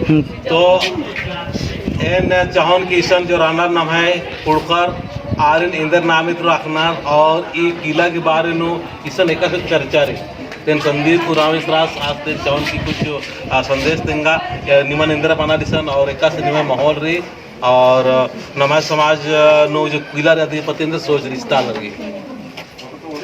तो एन चाहन की ईसन जो रानर नाम है कुड़कर आरिन इंदर नामित रखनार और ई किला के बारे नो ईसन एक चर्चा रे तेन संदीप रामेश रास आज तेन चाहन की कुछ संदेश देंगा निमन इंदिरा बना दिसन और एक से निमन माहौल रे और नमाज समाज नो जो किला रहती है पति सोच रिश्ता लगे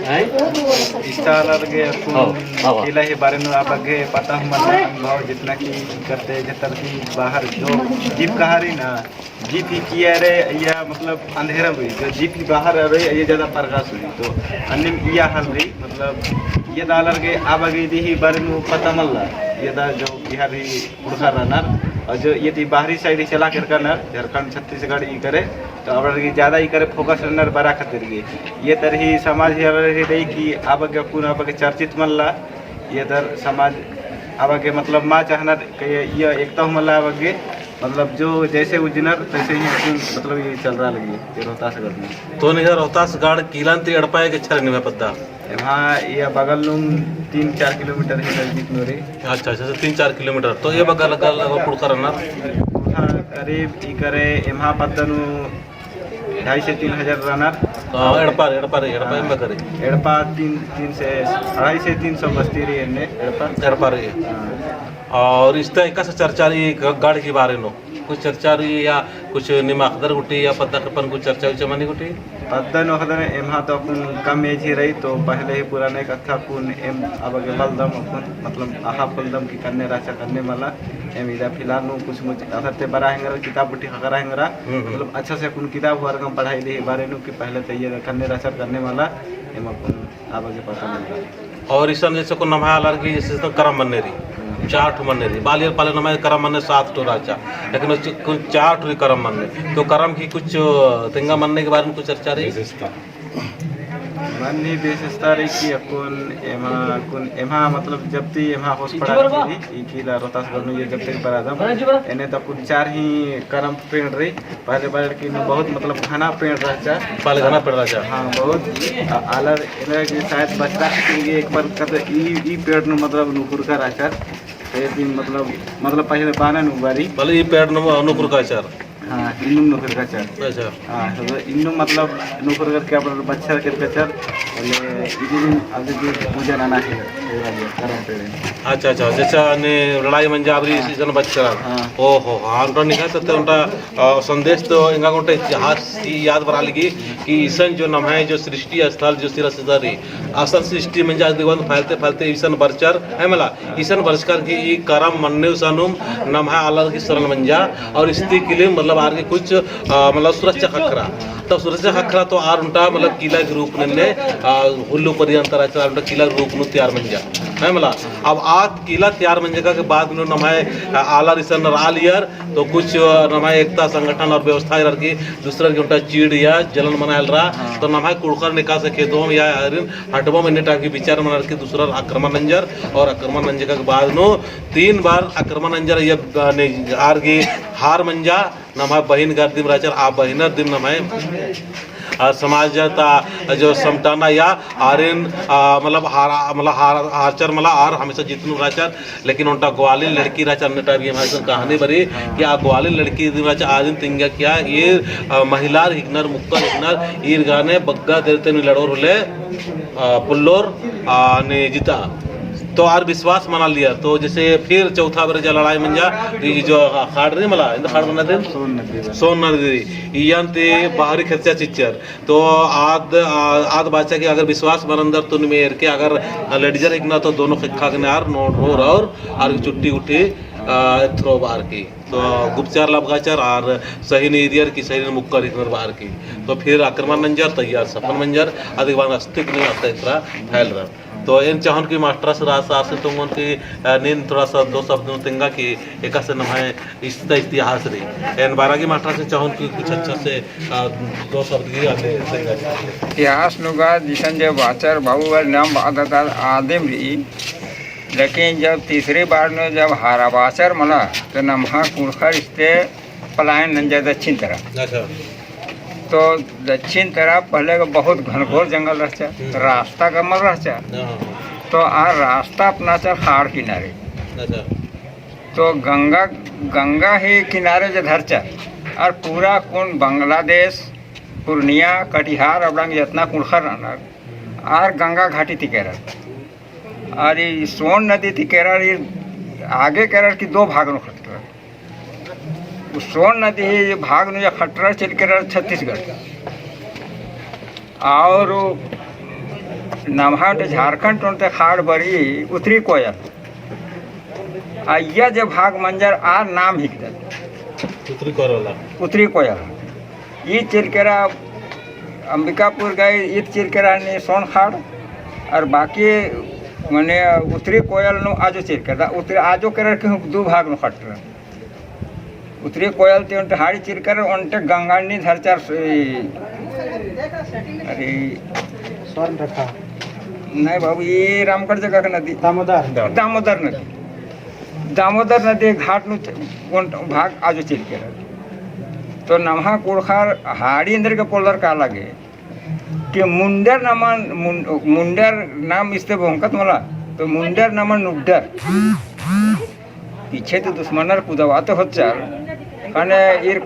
इष्टा अलगे किला ही बारे में आप आगे पता हम अनुभव जितना की करते जतर की बाहर जो जीप कहा रही ना जीप ही किया रे या मतलब अंधेरा हुई तो जीप की बाहर आ रही ये ज़्यादा प्रकाश हुई तो अन्य यह हाल रही मतलब ये दालर के आप आगे ही बारे में पता मल रहा ये दा जो बिहारी उड़खा रनर और जो ये थी बाहरी साइड ही चला कर करनर झारखंड छत्तीसगढ़ ही करे तो अब ज़्यादा ही करे फोकस रनर बड़ा खतर ये तरह समाज ही रही कि अब आगे पूरा अब आगे चर्चित मल्ला ये दर समाज अब आगे मतलब माँ चाहना ये एकता मल्ला अब आगे मतलब जो जैसे उजनर तैसे ही मतलब ये चल रहा लगी ये रोहतासगढ़ में तो नहीं रोहतासगढ़ किला अड़पाए के अच्छा नहीं पता वहाँ ये बगल लूम 3-4 किलोमीटर ही नजदीक में रही। अच्छा 3-4 किलोमीटर तो ये बगल पुड़कर करीब ई करे एम्हा पत्तनु 2,500 से 3,000 रनर एड़पा एड़पा 3 से 250 से 300 बस्ती रही है एड़पा रही है और इस तरह का चर्चा रही गढ़ के बारे में कुछ चर्चा रही या कुछ निमाखदर गुटी या पद्दा कपन कुछ चर्चा विच मनी गुटी पद्दा नोखदर एम्हा तो अपन कम एज ही रही तो पहले ही पुराने कथा कुन एम अब आगे बलदम अपन मतलब आहा फलदम की करने राचा करने वाला एम इधर फिलहाल नो कुछ मुझे अथरते बड़ा हैंगर किताब बुटी खकरा हैंगरा मतलब अच्छा से अपन किताब वर्ग में पढ़ाई दी बारे नो कि पहले तो ये करने राचा करने वाला एम अपन अब आगे पता नहीं और इस जैसे को नमाया लड़की जैसे तो करम मन्नेरी 4 मन्नेरी बालियर पाले नमाय करम मन्ने 7 टो राजा लेकिन कुछ 4 टो करम मन्ने तो करम की कुछ तेंगा मन्ने के बारे में कुछ चर्चा रही मन्नी विशेषता रही कि अपन एमा मतलब जब ती एमा होश पड़ा थी ई किला रोहतासगढ़ में ये जब तक बरादम एने तो कुछ 4 ही करम पेड़ रही पहले बार की बहुत मतलब घना पेड़ रहा पहले घना पेड़ रहा हाँ बहुत आलर एने की शायद बच्चा के एक बार कहते ई पेड़ नु मतलब नुकुर का राचा दिन मतलब पहले बाना नुबारी भले ये पेड़ नुकुर का आचार हाँ इन्नू नुकुर का चार अच्छा हाँ तो इन्नू मतलब नुकुर करके अपन बच्चा के चार पहले इदिन अब जो पूजा नाना है करम पेड़ अच्छा जैसा ने लड़ाई मंजा आवरी सीजन बच्चा ओहो हाँ उनका निकाल तो उनका संदेश तो इंगा उनका इतिहास ही याद बना लगी कि ईसन जो नाम है जो सृष्टि स्थल जो सिरसदारी असल सृष्टि मंजा दिवन फैलते ईसन बरचर है मला ईसन बरचकर की करम मन्ने सनुम नाम है अलग की सरल मंजा और इस्ती किले मतलब आर के कुछ मतलब सुरक्षा खखरा तब सुरक्षा खखरा तो आर उनका मतलब किला के रूप ने हुल्लू पर्यंत उनका किला के रूप में तैयार मंजा है मला अब आज किला तैयार मंजगा के बाद में नमाय आला रिसन राल ईयर तो कुछ नमाय एकता संगठन और व्यवस्था की दूसरा की उनका चीड़ या जलन मनायल रहा तो नमाय कुड़कर निकास खेतों या हटबो में नेटा की विचार मना की दूसरा आक्रमण नंजर और आक्रमण नंजगा के बाद नो 3 बार आक्रमण नंजर ये आर की हार मंजा नमाय बहिन गर्दिम राचर आ बहिनर दिम नमाय समाजता जो समटाना या आर्यन मतलब हारचर मला आर हमेशा जितनु राचर लेकिन उनका ग्वालिन लड़की राचर नेटा भी हमारे कहानी बरी कि आ ग्वालिन लड़की राचर आदिन तिंगा क्या ये महिला हिगनर मुक्का हिगनर ईर गाने बग्गा देते लड़ोर होले पुल्लोर ने जीता तो आर विश्वास मना लिया तो जैसे फिर चौथा बार जो लड़ाई मंजा जो खाड़ रही मला खाड़ बना दे सोन नदी ते बाहरी खर्चा चिच्चर तो आद बादशाह की अगर विश्वास बरंदर तुन में के अगर लेडीजर इतना तो दोनों खिखा के नार नोट रोर और चुट्टी उठी थ्रो बार की तो गुप्तचार लबगाचार और सही एरियर की सही मुक्कर इधर बाहर की तो फिर आक्रमण मंजर तैयार सफल मंजर अधिक बार अस्तित्व नहीं आता इतना फैल रहा तो इन चाहन की मास्टर से रास्ता से तुम उनकी नींद थोड़ा सा 2 शब्द तिंगा की एक से नमाय इतिहास रही इन 12 की मास्टर से चाहन की कुछ अच्छा से 2 शब्द की इतिहास नुगा जिसन जब वाचर बाबू नाम आदिम रही लेकिन जब तीसरी बार ने जब हारा वाचर मला तो नमहा कुड़खर इससे पलायन नंजा दक्षिण तरफ तो दक्षिण तरफ पहले का बहुत घनघोर जंगल रहता रास्ता कमल रहता तो आ रास्ता अपना चल खाड़ किनारे तो गंगा ही किनारे जो धरचा और पूरा कौन बांग्लादेश पूर्णिया कटिहार अबड़ंग जितना कुड़खर रहना और गंगा घाटी थी केरल और ये सोन नदी थी केरल ये आगे केरल की दो भाग में खटरा सोन नदी ये भाग में खटरा चल केरल छत्तीसगढ़ और नमहाट झारखंड टोनते खाड़ बड़ी उत्तरी कोयल यह जो भाग मंजर आ नाम ही उत्तरी कोयल ये चिरकेरा अंबिकापुर गए ईद चिरकेरा ने सोन खाड़ और बाकी मैंने उत्तरी कोयल नो आजो चिरकेरा उत्तरी आजो केरल के दो भाग में खट रहा उत्तरी कोयल ते उनटे हाड़ी चिरकर उनटे गंगानी धरचार अरे स्वर्ण रखा नहीं बाबू ये रामगढ़ जगह का नदी दामोदर नदी घाट नु भाग आजो चिरकेरा तो नमहा कुड़खार हाड़ी अंदर के पोलर का लगे कि मुंडर नाम इससे भोंकत मला तो मुंडर नाम नुड्डर पीछे तो दुश्मनर कुदवा तो हो चार कने इर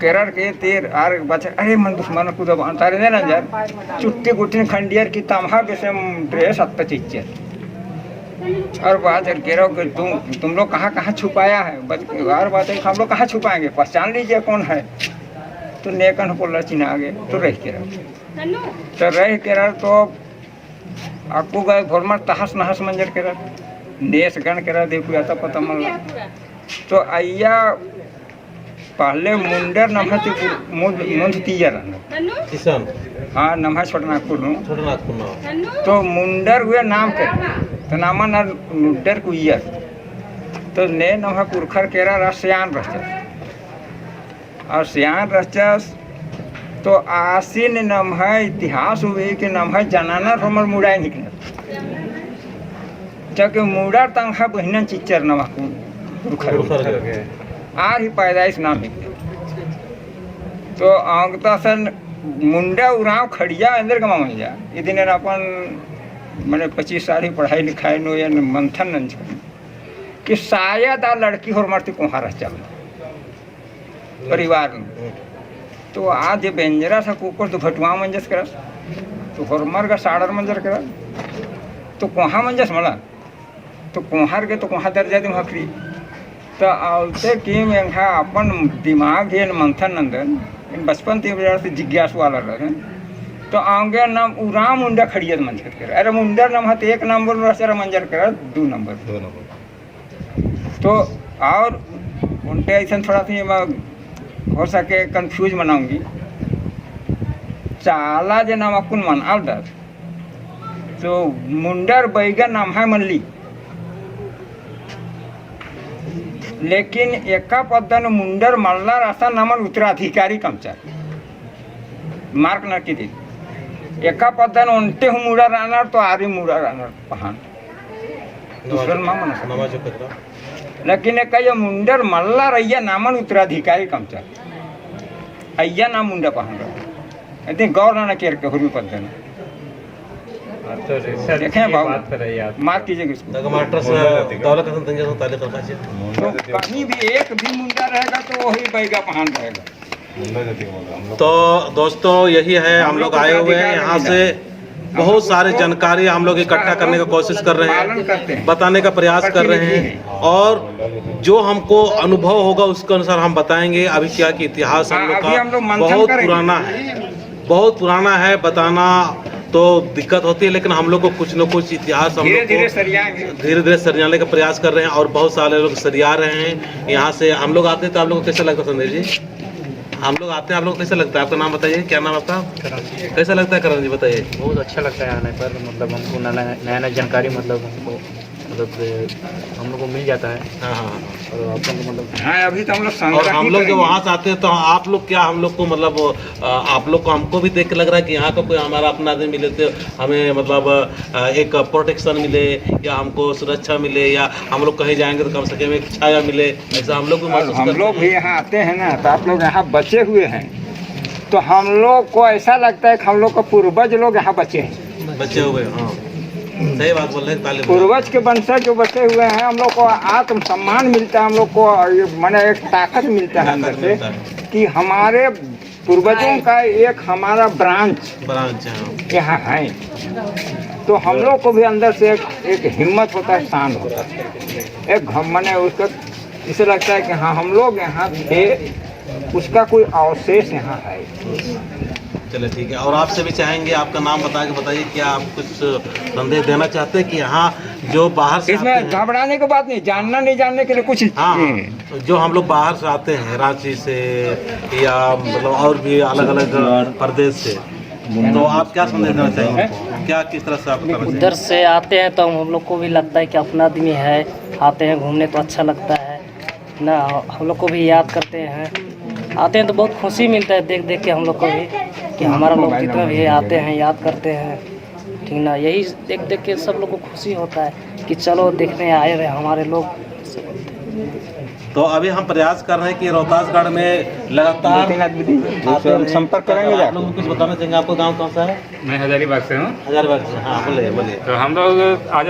केरल के तीर आर बच्चे अरे मन दुश्मन कुदवा तारे ने ना यार चुट्टी गुट्टी खंडियर की तमहा बेसे ड्रेस अत्त चीचे और बात है केरो कि तुम लोग कहाँ छुपाया है और बात है हम लोग कहाँ छुपाएंगे पहचान लीजिए कौन है तो नेकन पोलर चिन्ह आगे तो रह केरल तो आपको गए भोरमर तहस नहस मंजर केरल देश गण केरल देखो आता पता मन तो आइया पहले मुंडर नमहा मुंड तीया रहना हाँ नमहा छोटा नागपुर तो मुंडर हुए नाम के तो नामा ना नुड्डर कुइयर तो ने नमहा कुरखर केरा रा सियान रचस और सियान रचस तो आसीन नमहा इतिहास हुए कि नमहा जनाना हमर मुड़ाई निकले जबकि मुड़ा तंगा बहिना चिच्चर नमहा कुरखर आर ही पैदाइश नाम निकले तो अंगता सन मुंडा उराव खड़िया अंदर का मामन जा इतने अपन मैंने 25 साल ही पढ़ाई लिखाई नो या मंथन न कि शायद आ लड़की और मरती कुहारा चल परिवार में तो आज ये बेंजरा सा कुकर तो भटुआ मंजस कर तो हरमर का साड़र मंजर कर तो कुहा मंजस मला तो कुहार के तो कुहा दर्जा दी हकरी तो आलते कि मैं अपन दिमाग है मंथन नंदन इन बचपन से जिज्ञासु वाला रहे तो आगे नाम उराम मुंडा खड़िया मंजर कर अरे मुंडा नाम हाथ एक नंबर रचरा मंजर कर 2 नंबर तो और उनटे ऐसा थोड़ा सी हो सके कंफ्यूज मनाऊंगी चाला जो नाम अकुन मन आलदर तो मुंडर बैगन नाम है मनली लेकिन एका पद्धन मुंडर मल्लार असा नामन उत्तराधिकारी कमचार मार्क न की थी एका पद्धन उनटे हूँ मुड़ा रानर तो आरी मुड़ा रानर पहान दूसरन मामन लेकिन एक ये मुंडर मल्ला रैया नामन उत्तराधिकारी कमचार अय्या नाम मुंडा पहान रहा इतनी गौर ना केर के हुरी पद्धन देखें बाबू मार्क कीजिए इसको तो कहीं भी एक भी मुंडा रहेगा तो वही बैगा पहान रहेगा तो दोस्तों यही है हम लोग आए हुए हैं यहाँ से बहुत सारे जानकारी हम लोग इकट्ठा करने की कोशिश कर रहे हैं बताने का प्रयास कर रहे हैं और जो हमको अनुभव होगा उसके अनुसार हम बताएंगे अभी क्या कि इतिहास हम लोग का बहुत पुराना है बताना तो दिक्कत होती है लेकिन हम लोग को कुछ न कुछ इतिहास हम लोग धीरे धीरे सरियाने का प्रयास कर रहे हैं और बहुत सारे लोग सरिया रहे हैं यहाँ से हम लोग आते हैं तो आप लोग को कैसा लगता है संदेश जी हम लोग आते हैं आप लोग कैसा लगता है आपका नाम बताइए क्या नाम आपका कैसा लगता है करण जी बताइए बहुत अच्छा लगता है आने पर मतलब हमको नया नया जानकारी मतलब हमको हम लोग को मिल जाता है हाँ और आप लोग मतलब हाँ अभी तो हम लोग और हम लोग जो वहाँ से आते हैं तो आप लोग क्या हम लोग को मतलब आप लोग को हमको भी देख के लग रहा है कि यहाँ का कोई हमारा अपना आदमी मिले तो हमें मतलब एक प्रोटेक्शन मिले या हमको सुरक्षा मिले या हम लोग कहीं जाएंगे तो कम से कम एक छाया मिले ऐसा हम लोग हम लोग भी यहाँ आते हैं ना तो आप लोग यहाँ बचे हुए हैं तो हम लोग को ऐसा लगता है कि हम लोग का पूर्वज लोग यहाँ बचे हैं बचे हुए हाँ सही बात बोल रहे हैं, ताली बजाओ। पूर्वज के वंशज जो बसे हुए हैं, हम लोग को आत्म सम्मान मिलता है, हम लोग को माने एक ताकत मिलता है अंदर से कि हमारे पूर्वजों का एक हमारा ब्रांच यहाँ है। तो हम लोग को भी अंदर से एक हिम्मत होता है, शान होता है, एक माने उसका इसे लगता है कि हाँ हम लोग यहाँ थे, उसका कोई अवशेष यहाँ है। चलिए ठीक है। और आपसे भी चाहेंगे, आपका नाम बता के बताइए, क्या आप कुछ संदेश देना चाहते हैं कि यहाँ जो बाहर से आते इसमें हैं, घबराने की बात नहीं, जानना नहीं जानने के लिए कुछ हाँ, जो हम लोग बाहर से आते हैं, रांची से या मतलब और भी अलग अलग प्रदेश से, तो आप क्या संदेश देना चाहेंगे? क्या किस तरह से आप बताना चाहेंगे? उधर से आते हैं तो हम लोग को भी लगता है कि अपना आदमी है, आते हैं घूमने तो अच्छा लगता है ना, हम लोग को भी याद करते हैं, आते हैं तो बहुत खुशी मिलता है देख देख के हम लोग को भी कि हमारा लोग जितना भी आते हैं याद करते हैं, ठीक ना। यही देख देख के सब लोग को खुशी होता है कि चलो देखने आए रहे हमारे लोग। तो अभी हम प्रयास कर रहे हैं कि रोहतासगढ़ में लगातार संपर्क करेंगे। आप लोग कुछ बताना चाहेंगे? आपका गांव कौन सा है? मैं हजारीबाग से हूँ। हजारीबाग से। हाँ बोलिए बोलिए। तो हम लोग आज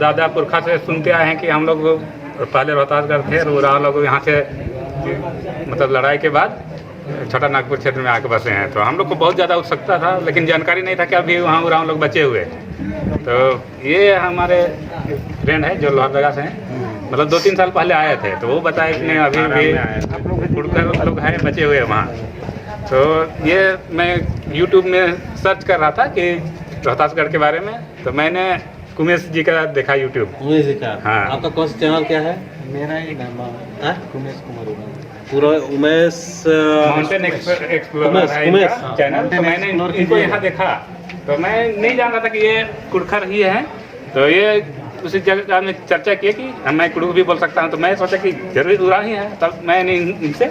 दादा पुरखा से सुनते आए हैं कि हम लोग पहले रोहतासगढ़ थे और उराव लोग यहाँ से मतलब लड़ाई के बाद छोटा नागपुर क्षेत्र में आके बसे हैं। तो हम लोग को बहुत ज़्यादा उत्सुकता था, लेकिन जानकारी नहीं था कि अभी वहाँ उराव लोग बचे हुए हैं। तो ये हमारे फ्रेंड है जो लोहरदगा से हैं, मतलब 2-3 साल पहले आए थे, तो वो बताए कि नहीं अभी भी कुड़कर लोग हैं बचे हुए वहाँ। तो ये मैं यूट्यूब में सर्च कर रहा था कि रोहतासगढ़ के बारे में, तो मैंने कुमेश जी का देखा यूट्यूब। उमेश जी का? हाँ। आपका कौन सा चैनल क्या है? मेरा ही नाम हाँ? कुमेश कुमार पूरा उमेश माउंटेन एक्सप्लोरर है इनका चैनल। तो मैंने इनको यहाँ देखा, तो मैं नहीं जान रहा था कि ये कुड़खर ही है। तो ये उसी जगह में चर्चा किए कि मैं कुड़ू भी बोल सकता हूँ, तो मैं सोचा कि जरूर उरा ही है। तब मैंने इनसे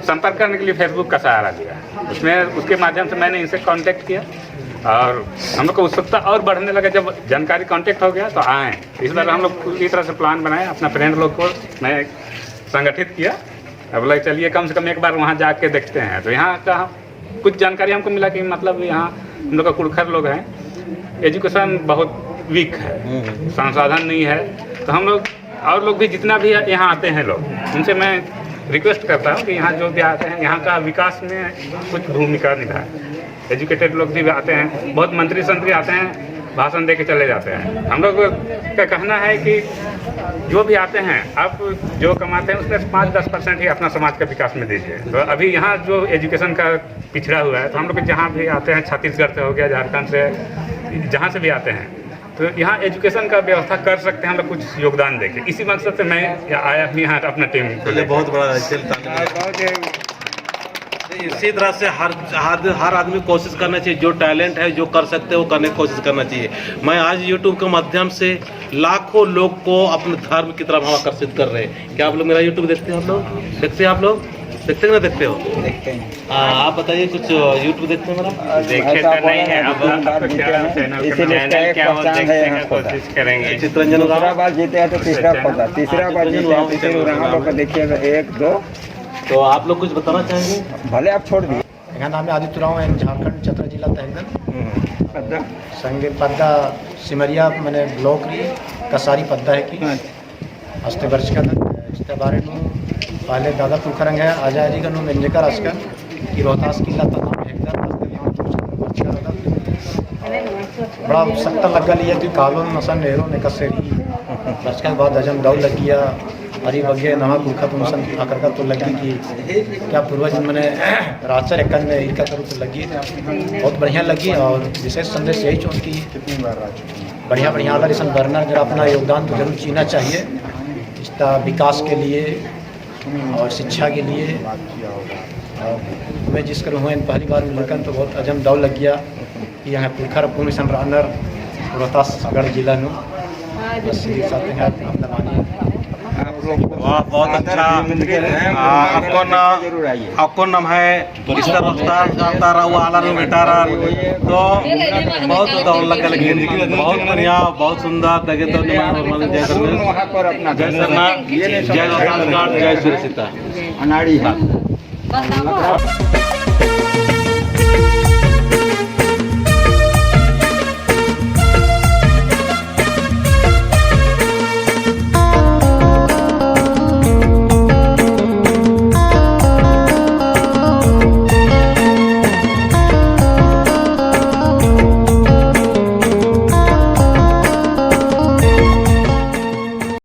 संपर्क करने के लिए फेसबुक का सहारा लिया। उसके माध्यम से मैंने इनसे कांटेक्ट किया और हम लोग को उत्सुकता और बढ़ने लगा। जब जानकारी कांटेक्ट हो गया तो आए। इस बार हम लोग पूरी तरह से प्लान बनाए, अपना फ्रेंड लोग को मैं संगठित किया। अब बोला चलिए कम से कम एक बार वहाँ जाके देखते हैं। तो यहाँ का कुछ जानकारी हमको मिला कि मतलब यहाँ हम लोग का कुड़खर लोग हैं, एजुकेशन बहुत वीक है, संसाधन नहीं है। तो हम लोग और लोग भी जितना भी यहाँ आते हैं लोग, उनसे मैं रिक्वेस्ट करता हूँ कि यहाँ जो भी आते हैं यहाँ का विकास में कुछ भूमिका निभाएं। एजुकेटेड लोग भी आते हैं, बहुत मंत्री संतरी आते हैं, भाषण दे के चले जाते हैं। हम लोग का कहना है कि जो भी आते हैं आप जो कमाते हैं उसमें 5-10% ही अपना समाज का विकास में दीजिए। तो अभी यहाँ जो एजुकेशन का पिछड़ा हुआ है, तो हम लोग जहाँ भी आते हैं, छत्तीसगढ़ से हो गया, झारखंड से, जहाँ से भी आते हैं, तो यहाँ एजुकेशन का व्यवस्था कर सकते हैं हम लोग कुछ योगदान देके। इसी मकसद से मैं आया हूँ यहाँ अपना टीम को लेकर। बहुत बड़ा। इसी तरह से हर आदमी कोशिश करना चाहिए, जो टैलेंट है, जो कर सकते हैं वो करने की कोशिश करना चाहिए। मैं आज यूट्यूब के माध्यम से लाखों लोग को अपने धर्म की तरफ हम आकर्षित कर रहे हैं। क्या आप लोग मेरा यूट्यूब देखते हैं? आप लोग देखते हैं? आप लोग देखते हैं ना? देखते हो? देखते हैं। आप बताइए कुछ यूट्यूब देखते हैं मेरा? देखे तो नहीं है, अब चैनल क्या वो देखने का कोशिश करेंगे। चित्रंजन दूसरा बार जीते हैं तो तीसरा पता, तीसरा बार जीते हैं तीसरे उराव लोग को देखिएगा 1-2। तो आप लोग कुछ बताना चाहेंगे? भले आप छोड़ दिए। यहाँ नाम आदित्य राव है, झारखंड चतरा जिला तहसील संगे पद्दा सिमरिया मैंने ब्लॉक री कसारी पद्दा है कि हस्ते वर्ष का इसके बारे में पहले दादा पुरखरंग है आजादी का नाम इंजकर अस्कर कि रोहतास किला था बड़ा उत्सुकता लगा लिया कि कालोन नसन नेहरू ने कसेरी वर्ष के बाद हजम दौड़ लग गया हरी बगे नवा पुरखा तो मसन आकर का तो लगी कि क्या पूर्वज मैंने राचर एक में इनका करूँ तो लगी बहुत बढ़िया लगी। और विशेष संदेश यही चुन की बढ़िया बढ़िया अगर इस वर्नर जरा अपना योगदान तो जरूर चीना चाहिए इसका विकास के लिए और शिक्षा के लिए। और मैं जिस करूँ हुए पहली बार मिलकर तो बहुत अजम दौड़ लग गया कि यहाँ पुरखर पूर्ण सन रनर रोहतासगढ़ जिला में बस अपना मानिए। वाह बहुत अच्छा। आपको नाम है मिस्टर रफ्तार आला बेटारा तो बहुत दौड़ लगा लगी बहुत बढ़िया बहुत सुंदर लगे तो जय सरना जय रोहतासगढ़ जय सुरक्षिता अनाड़ी है।